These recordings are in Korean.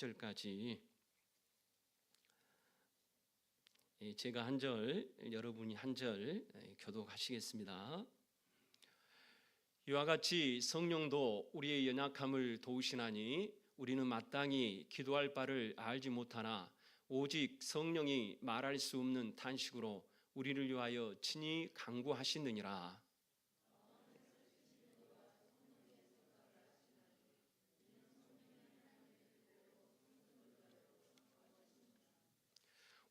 30절까지 제가 한 절, 여러분이 한 절 교독하시겠습니다. 이와 같이 성령도 우리의 연약함을 도우시나니 우리는 마땅히 기도할 바를 알지 못하나 오직 성령이 말할 수 없는 탄식으로 우리를 위하여 친히 간구하시느니라.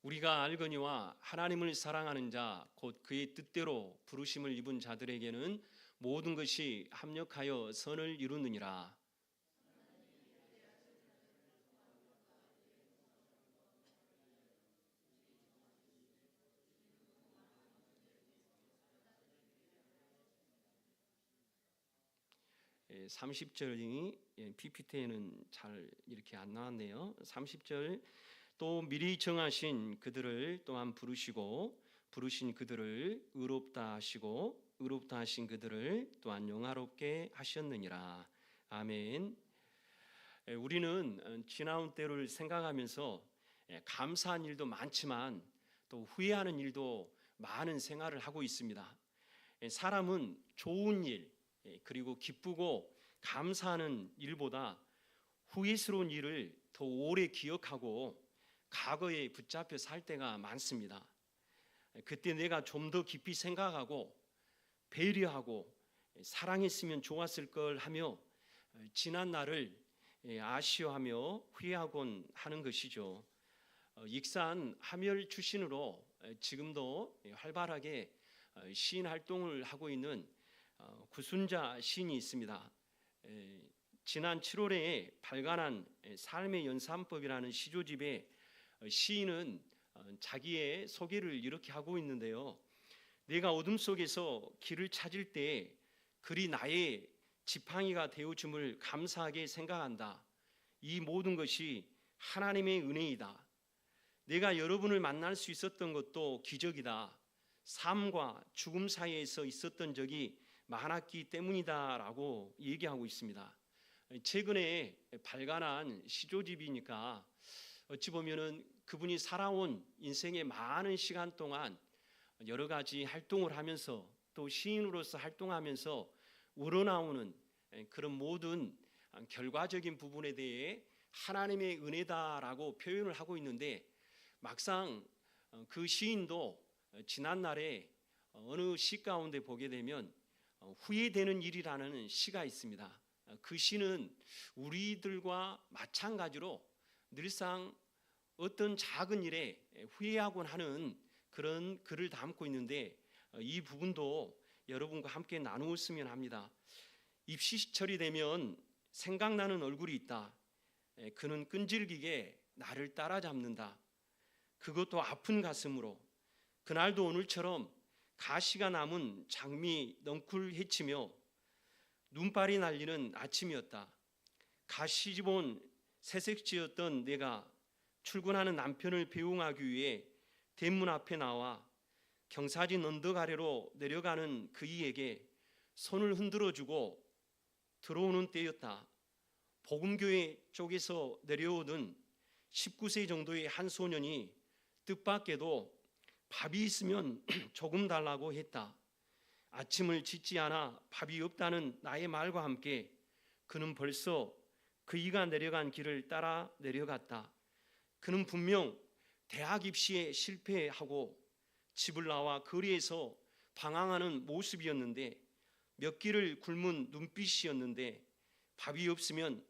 우리가 알거니와 하나님을 사랑하는 자 곧 그의 뜻대로 부르심을 입은 자들에게는 모든 것이 합력하여 선을 이루느니라. 예, 30절이 PPT에는 잘 이렇게 안 나왔네요. 30절 또 미리 정하신 그들을 또한 부르시고 부르신 그들을 의롭다 하시고 의롭다 하신 그들을 또한 영화롭게 하셨느니라. 아멘. 우리는 지나온 때를 생각하면서 감사한 일도 많지만 또 후회하는 일도 많은 생활을 하고 있습니다. 사람은 좋은 일 그리고 기쁘고 감사하는 일보다 후회스러운 일을 더 오래 기억하고 과거에 붙잡혀 살 때가 많습니다. 그때 내가 좀 더 깊이 생각하고 배려하고 사랑했으면 좋았을 걸 하며 지난 날을 아쉬워하며 후회하곤 하는 것이죠. 익산 함열 출신으로 지금도 활발하게 시인 활동을 하고 있는 구순자 시인이 있습니다. 지난 7월에 발간한 삶의 연산법이라는 시조집에 시인은 자기의 소개를 이렇게 하고 있는데요. 내가 어둠 속에서 길을 찾을 때 그리 나의 지팡이가 되어줌을 감사하게 생각한다. 이 모든 것이 하나님의 은혜이다. 내가 여러분을 만날 수 있었던 것도 기적이다. 삶과 죽음 사이에서 있었던 적이 많았기 때문이다 라고 얘기하고 있습니다. 최근에 발간한 시조집이니까 어찌 보면은 그분이 살아온 인생의 많은 시간 동안 여러 가지 활동을 하면서 또 시인으로서 활동하면서 우러나오는 그런 모든 결과적인 부분에 대해 하나님의 은혜다라고 표현을 하고 있는데 막상 그 시인도 지난날에 어느 시 가운데 보게 되면 후회되는 일이라는 시가 있습니다. 그 시는 우리들과 마찬가지로 늘상 어떤 작은 일에 후회하곤 하는 그런 글을 담고 있는데 이 부분도 여러분과 함께 나누었으면 합니다. 입시철이 되면 생각나는 얼굴이 있다. 그는 끈질기게 나를 따라잡는다. 그것도 아픈 가슴으로. 그날도 오늘처럼 가시가 남은 장미 넝쿨 헤치며 눈발이 날리는 아침이었다. 가시집온 새색시였던 내가 출근하는 남편을 배웅하기 위해 대문 앞에 나와 경사진 언덕 아래로 내려가는 그이에게 손을 흔들어주고 들어오는 때였다. 복음교회 쪽에서 내려오던 19세 정도의 한 소년이 뜻밖에도 밥이 있으면 조금 달라고 했다. 아침을 짓지 않아 밥이 없다는 나의 말과 함께 그는 벌써 그이가 내려간 길을 따라 내려갔다. 그는 분명 대학 입시에 실패하고 집을 나와 거리에서 방황하는 모습이었는데 몇 끼를 굶은 눈빛이었는데 밥이 없으면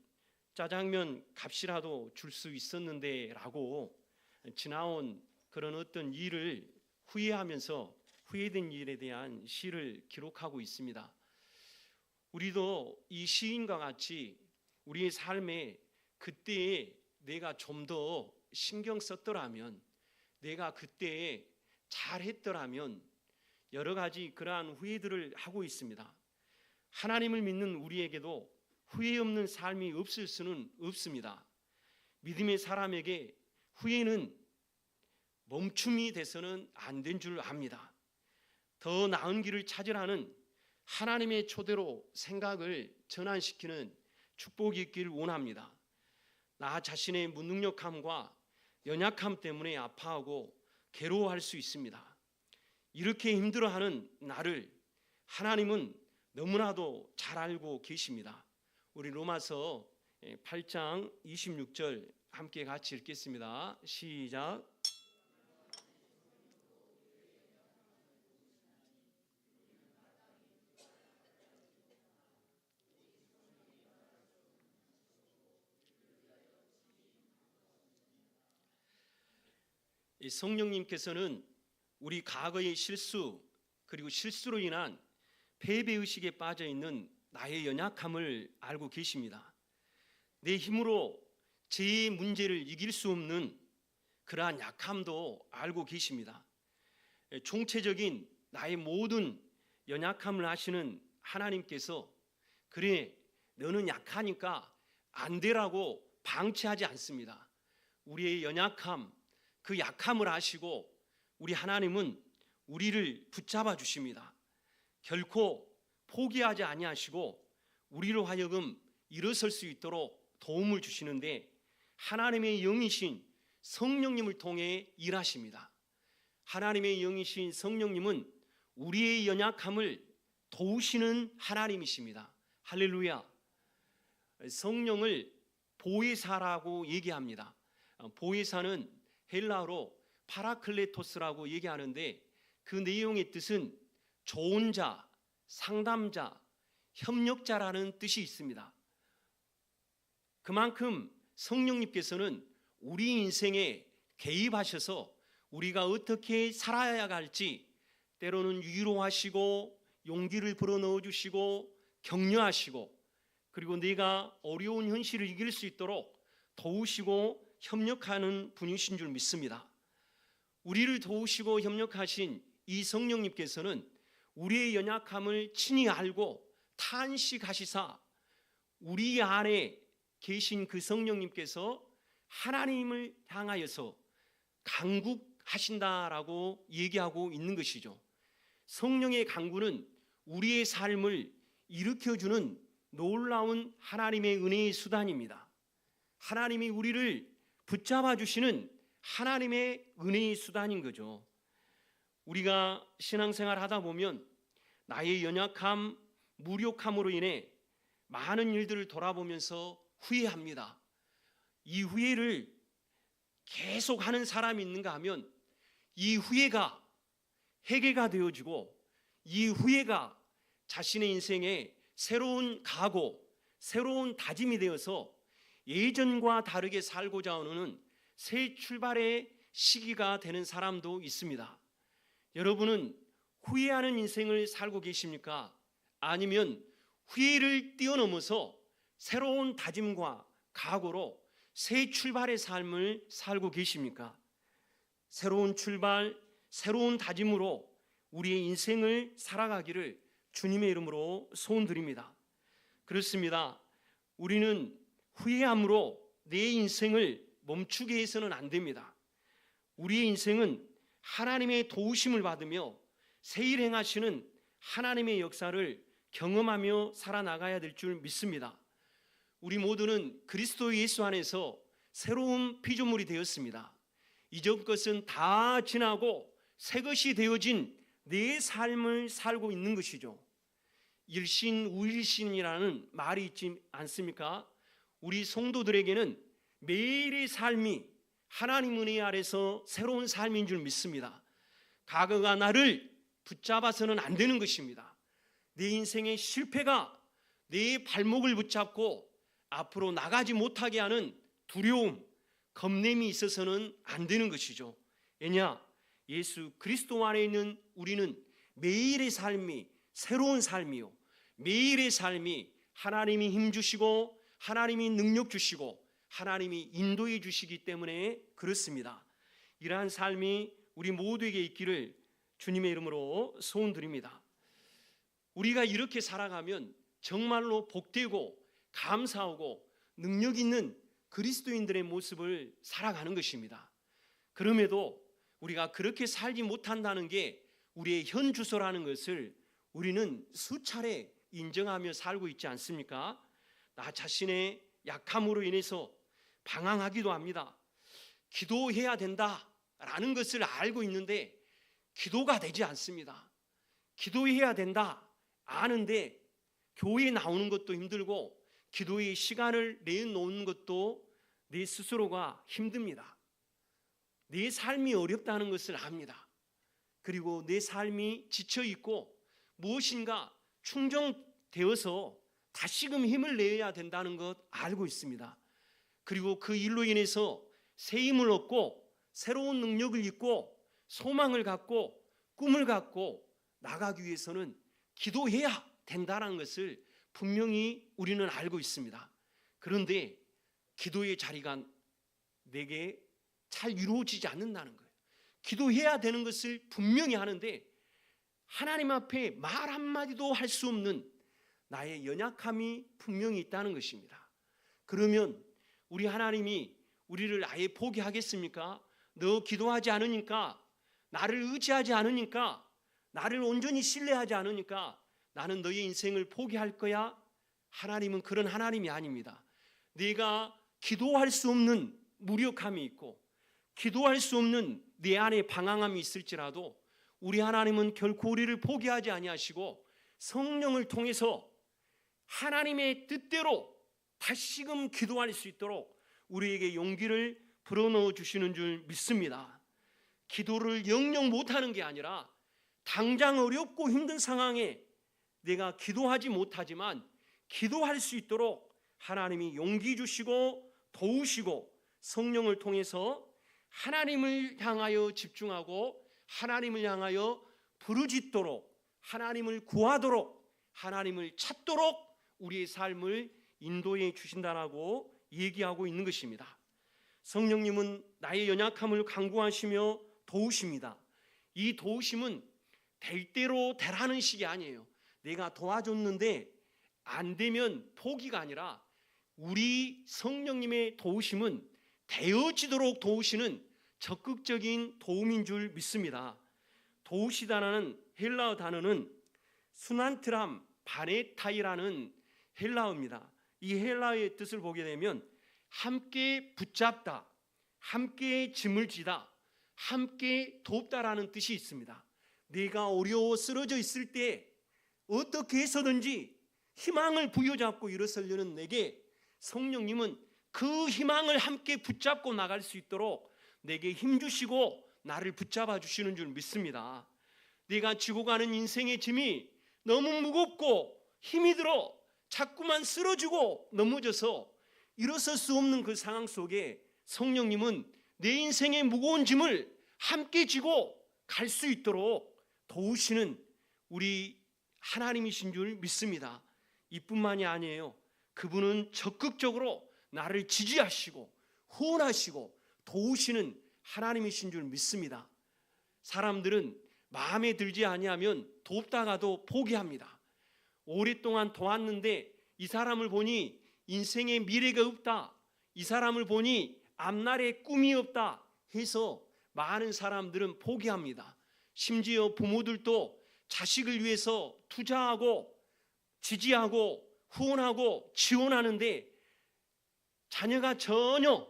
짜장면 값이라도 줄 수 있었는데 라고 지나온 그런 어떤 일을 후회하면서 후회된 일에 대한 시를 기록하고 있습니다. 우리도 이 시인과 같이 우리의 삶에 그때에 내가 좀 더 신경 썼더라면 내가 그때에 잘했더라면 여러 가지 그러한 후회들을 하고 있습니다. 하나님을 믿는 우리에게도 후회 없는 삶이 없을 수는 없습니다. 믿음의 사람에게 후회는 멈춤이 돼서는 안 된 줄 압니다. 더 나은 길을 찾으라는 하나님의 초대로 생각을 전환시키는 축복이 있기를 원합니다. 나 자신의 무능력함과 연약함 때문에 아파하고 괴로워할 수 있습니다. 이렇게 힘들어하는 나를 하나님은 너무나도 잘 알고 계십니다. 우리 로마서 8장 26절 함께 같이 읽겠습니다. 시작. 이 성령님께서는 우리 과거의 실수 그리고 실수로 인한 패배의식에 빠져 있는 나의 연약함을 알고 계십니다. 내 힘으로 제 문제를 이길 수 없는 그러한 약함도 알고 계십니다. 총체적인 나의 모든 연약함을 아시는 하나님께서 그래 너는 약하니까 안 되라고 방치하지 않습니다. 우리의 연약함 그 약함을 아시고 우리 하나님은 우리를 붙잡아 주십니다. 결코 포기하지 아니하시고 우리로 하여금 일어설 수 있도록 도움을 주시는데 하나님의 영이신 성령님을 통해 일하십니다. 하나님의 영이신 성령님은 우리의 연약함을 도우시는 하나님이십니다. 할렐루야. 성령을 보혜사라고 얘기합니다. 보혜사는 헬라어로 파라클레토스라고 얘기하는데 그 내용의 뜻은 좋은 자, 상담자, 협력자라는 뜻이 있습니다. 그만큼 성령님께서는 우리 인생에 개입하셔서 우리가 어떻게 살아야 할지 때로는 위로하시고 용기를 불어넣어 주시고 격려하시고 그리고 내가 어려운 현실을 이길 수 있도록 도우시고 협력하는 분이신 줄 믿습니다. 우리를 도우시고 협력하신 이 성령님께서는 우리의 연약함을 친히 알고 탄식하시사 우리 안에 계신 그 성령님께서 하나님을 향하여서 간구하신다라고 얘기하고 있는 것이죠. 성령의 간구는 우리의 삶을 일으켜주는 놀라운 하나님의 은혜의 수단입니다. 하나님이 우리를 붙잡아 주시는 하나님의 은혜의 수단인 거죠. 우리가 신앙생활 하다 보면 나의 연약함, 무력함으로 인해 많은 일들을 돌아보면서 후회합니다. 이 후회를 계속 하는 사람이 있는가 하면 이 후회가 해결가 되어지고 이 후회가 자신의 인생에 새로운 각오, 새로운 다짐이 되어서 예전과 다르게 살고자 하는 새 출발의 시기가 되는 사람도 있습니다. 여러분은 후회하는 인생을 살고 계십니까? 아니면 후회를 뛰어넘어서 새로운 다짐과 각오로 새 출발의 삶을 살고 계십니까? 새로운 출발, 새로운 다짐으로 우리의 인생을 살아가기를 주님의 이름으로 소원드립니다. 그렇습니다. 우리는 후회함으로 내 인생을 멈추게 해서는 안 됩니다. 우리의 인생은 하나님의 도우심을 받으며 새 일 행하시는 하나님의 역사를 경험하며 살아나가야 될 줄 믿습니다. 우리 모두는 그리스도 예수 안에서 새로운 피조물이 되었습니다. 이전 것은 다 지나고 새 것이 되어진 내 삶을 살고 있는 것이죠. 일신우일신이라는 말이 있지 않습니까? 우리 성도들에게는 매일의 삶이 하나님 은혜 아래서 새로운 삶인 줄 믿습니다. 과거가 나를 붙잡아서는 안 되는 것입니다. 내 인생의 실패가 내 발목을 붙잡고 앞으로 나가지 못하게 하는 두려움, 겁냄이 있어서는 안 되는 것이죠. 왜냐? 예수 그리스도 안에 있는 우리는 매일의 삶이 새로운 삶이요, 매일의 삶이 하나님이 힘 주시고 하나님이 능력 주시고 하나님이 인도해 주시기 때문에 그렇습니다. 이러한 삶이 우리 모두에게 있기를 주님의 이름으로 소원드립니다. 우리가 이렇게 살아가면 정말로 복되고 감사하고 능력 있는 그리스도인들의 모습을 살아가는 것입니다. 그럼에도 우리가 그렇게 살지 못한다는 게 우리의 현 주소라는 것을 우리는 수차례 인정하며 살고 있지 않습니까? 나 자신의 약함으로 인해서 방황하기도 합니다. 기도해야 된다라는 것을 알고 있는데 기도가 되지 않습니다. 기도해야 된다 아는데 교회에 나오는 것도 힘들고 기도의 시간을 내놓는 것도 내 스스로가 힘듭니다. 내 삶이 어렵다는 것을 압니다. 그리고 내 삶이 지쳐있고 무엇인가 충전되어서 다시금 힘을 내야 된다는 것 알고 있습니다. 그리고 그 일로 인해서 새 힘을 얻고 새로운 능력을 잊고 소망을 갖고 꿈을 갖고 나가기 위해서는 기도해야 된다는 것을 분명히 우리는 알고 있습니다. 그런데 기도의 자리가 내게 잘 이루어지지 않는다는 거예요. 기도해야 되는 것을 분명히 하는데 하나님 앞에 말 한마디도 할 수 없는 나의 연약함이 분명히 있다는 것입니다. 그러면 우리 하나님이 우리를 아예 포기하겠습니까? 너 기도하지 않으니까, 나를 의지하지 않으니까, 나를 온전히 신뢰하지 않으니까 나는 너의 인생을 포기할 거야? 하나님은 그런 하나님이 아닙니다. 네가 기도할 수 없는 무력함이 있고 기도할 수 없는 내 안에 방황함이 있을지라도 우리 하나님은 결코 우리를 포기하지 아니하시고 성령을 통해서 하나님의 뜻대로 다시금 기도할 수 있도록 우리에게 용기를 불어넣어 주시는 줄 믿습니다. 기도를 영영 못하는 게 아니라 당장 어렵고 힘든 상황에 내가 기도하지 못하지만 기도할 수 있도록 하나님이 용기 주시고 도우시고 성령을 통해서 하나님을 향하여 집중하고 하나님을 향하여 부르짖도록 하나님을 구하도록 하나님을 찾도록 우리의 삶을 인도해 주신다라고 얘기하고 있는 것입니다. 성령님은 나의 연약함을 간구하시며 도우십니다. 이 도우심은 될 대로 되라는 식이 아니에요. 내가 도와줬는데 안 되면 포기가 아니라 우리 성령님의 도우심은 되어지도록 도우시는 적극적인 도움인 줄 믿습니다. 도우시다라는 헬라어 단어는 수난트람 바네타이라는 헬라어입니다. 이 헬라어의 뜻을 보게 되면 함께 붙잡다, 함께 짐을 지다, 함께 돕다라는 뜻이 있습니다. 내가 어려워 쓰러져 있을 때 어떻게 해서든지 희망을 부여잡고 일어서려는 내게 성령님은 그 희망을 함께 붙잡고 나갈 수 있도록 내게 힘주시고 나를 붙잡아 주시는 줄 믿습니다. 내가 지고 가는 인생의 짐이 너무 무겁고 힘이 들어 자꾸만 쓰러지고 넘어져서 일어설 수 없는 그 상황 속에 성령님은 내 인생의 무거운 짐을 함께 지고 갈 수 있도록 도우시는 우리 하나님이신 줄 믿습니다. 이뿐만이 아니에요. 그분은 적극적으로 나를 지지하시고 후원하시고 도우시는 하나님이신 줄 믿습니다. 사람들은 마음에 들지 아니하면 돕다가도 포기합니다. 오랫동안 도왔는데 이 사람을 보니 인생에 미래가 없다, 이 사람을 보니 앞날에 꿈이 없다 해서 많은 사람들은 포기합니다. 심지어 부모들도 자식을 위해서 투자하고 지지하고 후원하고 지원하는데 자녀가 전혀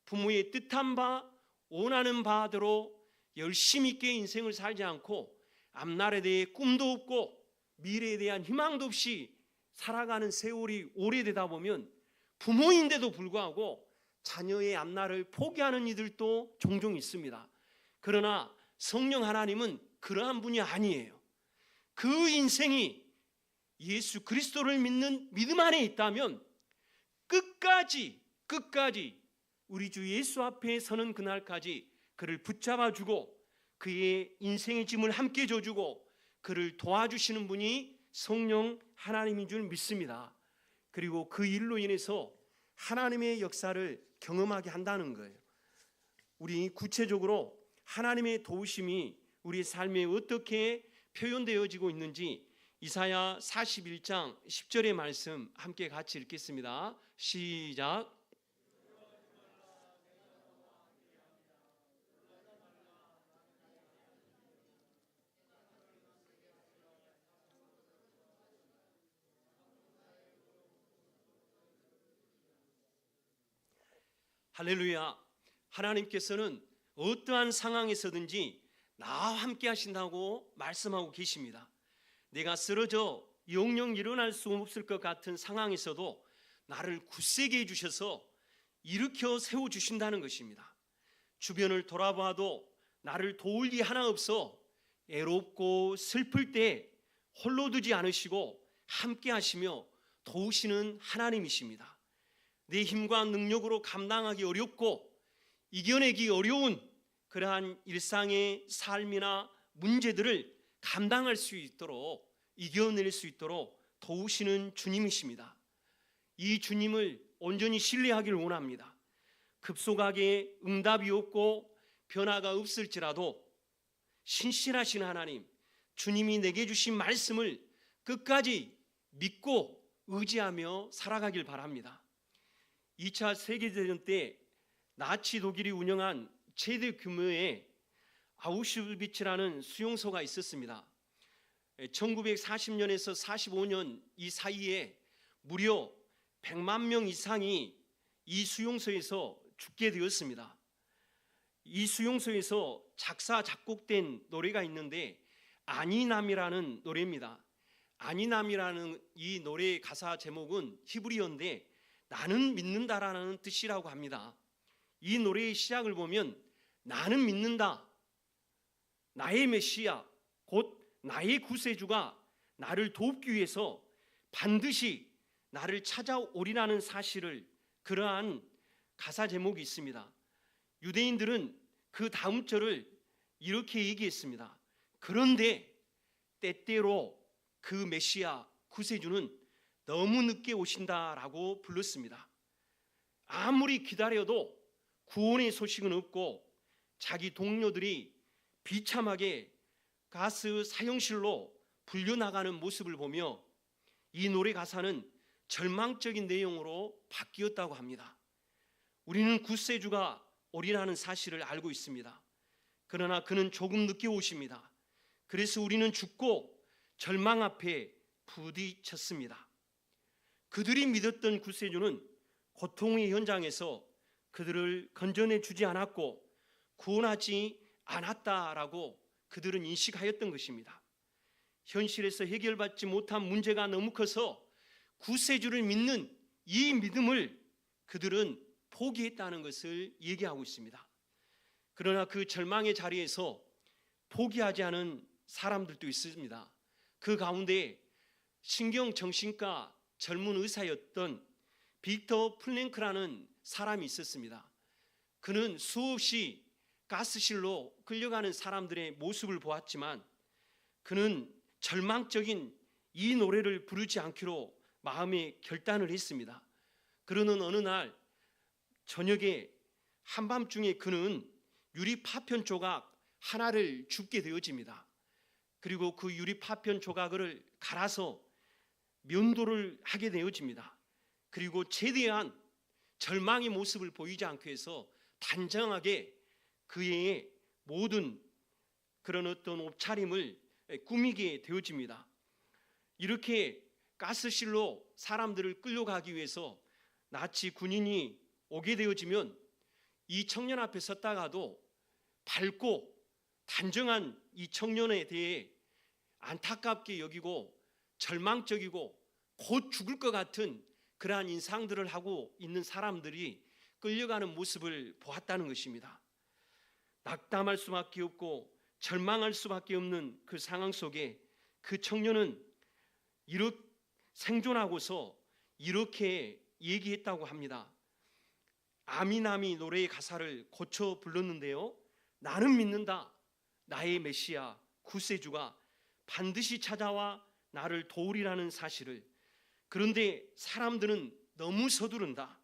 부모의 뜻한 바 원하는 바대로 열심히 있게 인생을 살지 않고 앞날에 대해 꿈도 없고 미래에 대한 희망도 없이 살아가는 세월이 오래되다 보면 부모인데도 불구하고 자녀의 앞날을 포기하는 이들도 종종 있습니다. 그러나 성령 하나님은 그러한 분이 아니에요. 그 인생이 예수 그리스도를 믿는 믿음 안에 있다면 끝까지 우리 주 예수 앞에 서는 그날까지 그를 붙잡아주고 그의 인생의 짐을 함께 져주고 그를 도와주시는 분이 성령 하나님인 줄 믿습니다. 그리고 그 일로 인해서 하나님의 역사를 경험하게 한다는 거예요. 우리 구체적으로 하나님의 도우심이 우리 삶에 어떻게 표현되어지고 있는지 이사야 41장 10절의 말씀 함께 같이 읽겠습니다. 시작. 할렐루야. 하나님께서는 어떠한 상황에서든지 나와 함께 하신다고 말씀하고 계십니다. 내가 쓰러져 영영 일어날 수 없을 것 같은 상황에서도 나를 굳세게 해주셔서 일으켜 세워주신다는 것입니다. 주변을 돌아봐도 나를 도울 리 하나 없어 애롭고 슬플 때 홀로 두지 않으시고 함께 하시며 도우시는 하나님이십니다. 내 힘과 능력으로 감당하기 어렵고 이겨내기 어려운 그러한 일상의 삶이나 문제들을 감당할 수 있도록, 이겨낼 수 있도록 도우시는 주님이십니다. 이 주님을 온전히 신뢰하기를 원합니다. 급속하게 응답이 없고 변화가 없을지라도 신실하신 하나님, 주님이 내게 주신 말씀을 끝까지 믿고 의지하며 살아가길 바랍니다. 2차 세계대전 때 나치 독일이 운영한 최대 규모의 아우슈비츠라는 수용소가 있었습니다. 1940년에서 45년 이 사이에 무려 100만 명 이상이 이 수용소에서 죽게 되었습니다. 이 수용소에서 작사 작곡된 노래가 있는데 아니남이라는 노래입니다. 아니남이라는 이 노래의 가사 제목은 히브리어인데 나는 믿는다라는 뜻이라고 합니다. 이 노래의 시작을 보면 나는 믿는다. 나의 메시아 곧 나의 구세주가 나를 돕기 위해서 반드시 나를 찾아오리라는 사실을, 그러한 가사 제목이 있습니다. 유대인들은 그 다음 절을 이렇게 얘기했습니다. 그런데 때때로 그 메시아 구세주는 너무 늦게 오신다라고 불렀습니다. 아무리 기다려도 구원의 소식은 없고 자기 동료들이 비참하게 가스 사형실로 불려나가는 모습을 보며 이 노래 가사는 절망적인 내용으로 바뀌었다고 합니다. 우리는 구세주가 오리라는 사실을 알고 있습니다. 그러나 그는 조금 늦게 오십니다. 그래서 우리는 죽고 절망 앞에 부딪혔습니다. 그들이 믿었던 구세주는 고통의 현장에서 그들을 건져내 주지 않았고 구원하지 않았다라고 그들은 인식하였던 것입니다. 현실에서 해결받지 못한 문제가 너무 커서 구세주를 믿는 이 믿음을 그들은 포기했다는 것을 얘기하고 있습니다. 그러나 그 절망의 자리에서 포기하지 않은 사람들도 있습니다. 그 가운데 신경정신과 젊은 의사였던 빅터 플랭크라는 사람이 있었습니다. 그는 수없이 가스실로 끌려가는 사람들의 모습을 보았지만 그는 절망적인 이 노래를 부르지 않기로 마음의 결단을 했습니다. 그러는 어느 날 저녁에 한밤중에 그는 유리 파편 조각 하나를 줍게 되어집니다. 그리고 그 유리 파편 조각을 갈아서 면도를 하게 되어집니다. 그리고 최대한 절망의 모습을 보이지 않기 위해서 단정하게 그의 모든 그런 어떤 옷차림을 꾸미게 되어집니다. 이렇게 가스실로 사람들을 끌려가기 위해서 나치 군인이 오게 되어지면 이 청년 앞에 섰다가도 밝고 단정한 이 청년에 대해 안타깝게 여기고 절망적이고 곧 죽을 것 같은 그러한 인상들을 하고 있는 사람들이 끌려가는 모습을 보았다는 것입니다. 낙담할 수밖에 없고 절망할 수밖에 없는 그 상황 속에 그 청년은 이렇게 생존하고서 이렇게 얘기했다고 합니다. 아미나미 노래의 가사를 고쳐 불렀는데요. 나는 믿는다. 나의 메시아 구세주가 반드시 찾아와 나를 도우리라는 사실을. 그런데 사람들은 너무 서두른다.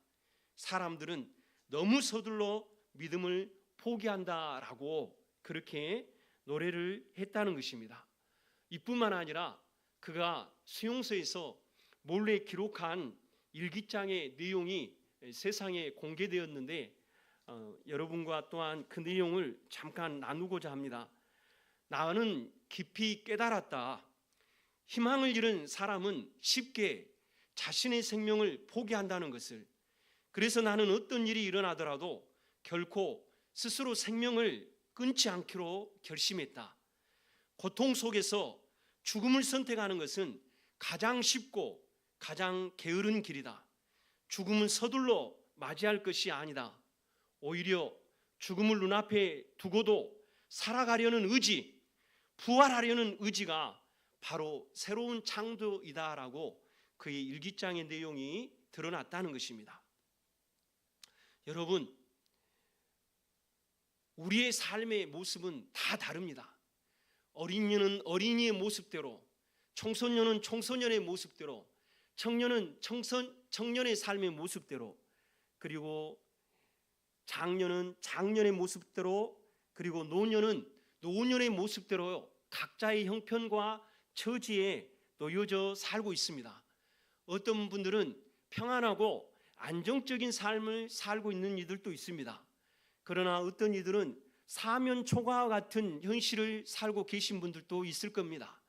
사람들은 너무 서둘러 믿음을 포기한다라고 그렇게 노래를 했다는 것입니다. 이뿐만 아니라 그가 수용소에서 몰래 기록한 일기장의 내용이 세상에 공개되었는데 여러분과 또한 그 내용을 잠깐 나누고자 합니다. 나는 깊이 깨달았다. 희망을 잃은 사람은 쉽게 자신의 생명을 포기한다는 것을. 그래서 나는 어떤 일이 일어나더라도 결코 스스로 생명을 끊지 않기로 결심했다. 고통 속에서 죽음을 선택하는 것은 가장 쉽고 가장 게으른 길이다. 죽음은 서둘러 맞이할 것이 아니다. 오히려 죽음을 눈앞에 두고도 살아가려는 의지, 부활하려는 의지가 바로 새로운 창조이다라고 그의 일기장의 내용이 드러났다는 것입니다. 여러분, 우리의 삶의 모습은 다 다릅니다. 어린이는 어린이의 모습대로, 청소년은 청소년의 모습대로, 청년은 청년의 삶의 모습대로, 그리고 장년은 장년의 모습대로, 그리고 노년은 노년의 모습대로 각자의 형편과 처지에 놓여져 살고 있습니다. 어떤 분들은 평안하고 안정적인 삶을 살고 있는 이들도 있습니다. 그러나 어떤 이들은 사면초가와 같은 현실을 살고 계신 분들도 있을 겁니다.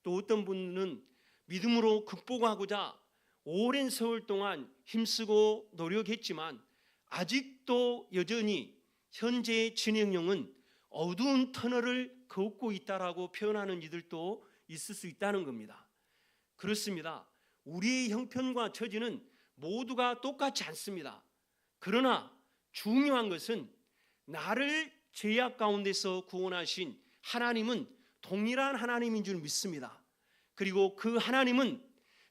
또 어떤 분은 믿음으로 극복하고자 오랜 세월 동안 힘쓰고 노력했지만 아직도 여전히 현재의 진행형은 어두운 터널을 걷고 있다라고 표현하는 이들도 있을 수 있다는 겁니다. 그렇습니다. 우리의 형편과 처지는 모두가 똑같지 않습니다. 그러나 중요한 것은 나를 죄악 가운데서 구원하신 하나님은 동일한 하나님인 줄 믿습니다. 그리고 그 하나님은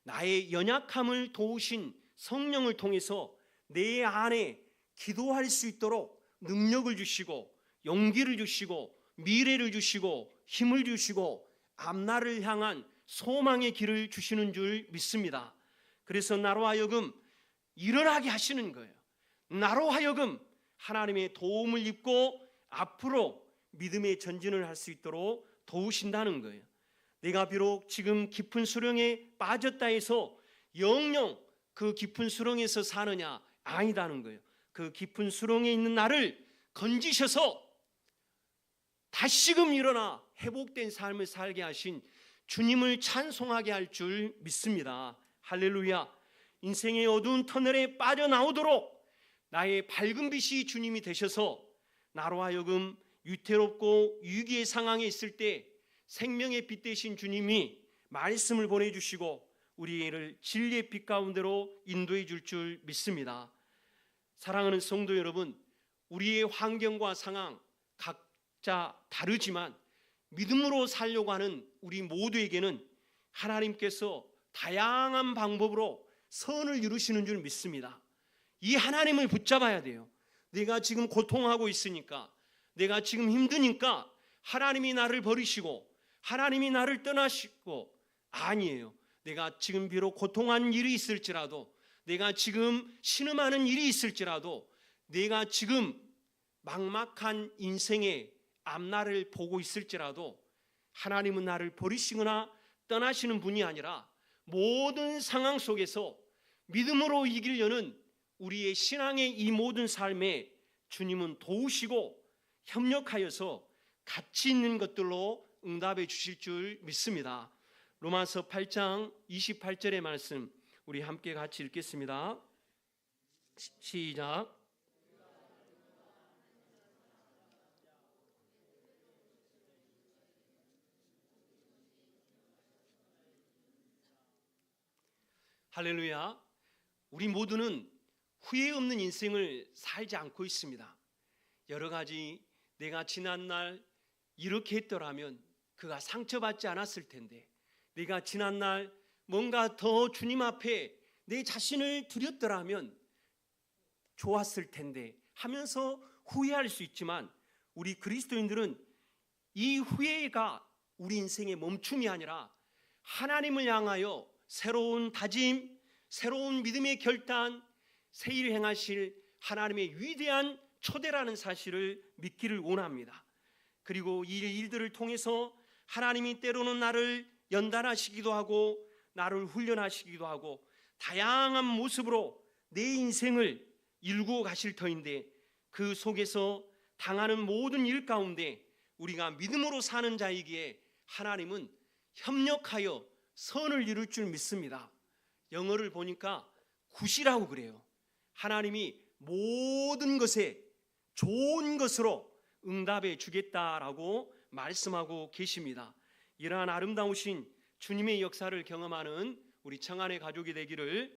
나의 연약함을 도우신 성령을 통해서 내 안에 기도할 수 있도록 능력을 주시고 용기를 주시고 미래를 주시고 힘을 주시고 앞날을 향한 소망의 길을 주시는 줄 믿습니다. 그래서 나로 하여금 일어나게 하시는 거예요. 나로 하여금 하나님의 도움을 입고 앞으로 믿음의 전진을 할 수 있도록 도우신다는 거예요. 내가 비록 지금 깊은 수렁에 빠졌다 해서 영영 그 깊은 수렁에서 사느냐? 아니다는 거예요. 그 깊은 수렁에 있는 나를 건지셔서 다시금 일어나 회복된 삶을 살게 하신 주님을 찬송하게 할 줄 믿습니다. 할렐루야. 인생의 어두운 터널에 빠져나오도록 나의 밝은 빛이 주님이 되셔서 나로 하여금 위태롭고 위기의 상황에 있을 때 생명의 빛 되신 주님이 말씀을 보내주시고 우리를 진리의 빛 가운데로 인도해 줄 믿습니다. 사랑하는 성도 여러분, 우리의 환경과 상황 각자 다르지만 믿음으로 살려고 하는 우리 모두에게는 하나님께서 다양한 방법으로 선을 이루시는 줄 믿습니다. 이 하나님을 붙잡아야 돼요. 내가 지금 고통하고 있으니까, 내가 지금 힘드니까 하나님이 나를 버리시고 하나님이 나를 떠나시고, 아니에요. 내가 지금 비록 고통한 일이 있을지라도, 내가 지금 신음하는 일이 있을지라도, 내가 지금 막막한 인생의 앞날을 보고 있을지라도 하나님은 나를 버리시거나 떠나시는 분이 아니라 모든 상황 속에서 믿음으로 이기려는 우리의 신앙의 이 모든 삶에 주님은 도우시고 협력하여서 가치 있는 것들로 응답해 주실 줄 믿습니다. 로마서 8장 28절의 말씀 우리 함께 같이 읽겠습니다. 시작. 할렐루야. 우리 모두는 후회 없는 인생을 살지 않고 있습니다. 여러 가지 내가 지난날 이렇게 했더라면 그가 상처받지 않았을 텐데, 내가 지난날 뭔가 더 주님 앞에 내 자신을 드렸더라면 좋았을 텐데 하면서 후회할 수 있지만, 우리 그리스도인들은 이 후회가 우리 인생의 멈춤이 아니라 하나님을 향하여 새로운 다짐, 새로운 믿음의 결단, 새 일을 행하실 하나님의 위대한 초대라는 사실을 믿기를 원합니다. 그리고 이 일들을 통해서 하나님이 때로는 나를 연단하시기도 하고 나를 훈련하시기도 하고 다양한 모습으로 내 인생을 일구어 가실 터인데, 그 속에서 당하는 모든 일 가운데 우리가 믿음으로 사는 자이기에 하나님은 협력하여 선을 이룰 줄 믿습니다. 영어를 보니까 굿이라고 그래요. 하나님이 모든 것에 좋은 것으로 응답해 주겠다라고 말씀하고 계십니다. 이러한 아름다우신 주님의 역사를 경험하는 우리 청안의 가족이 되기를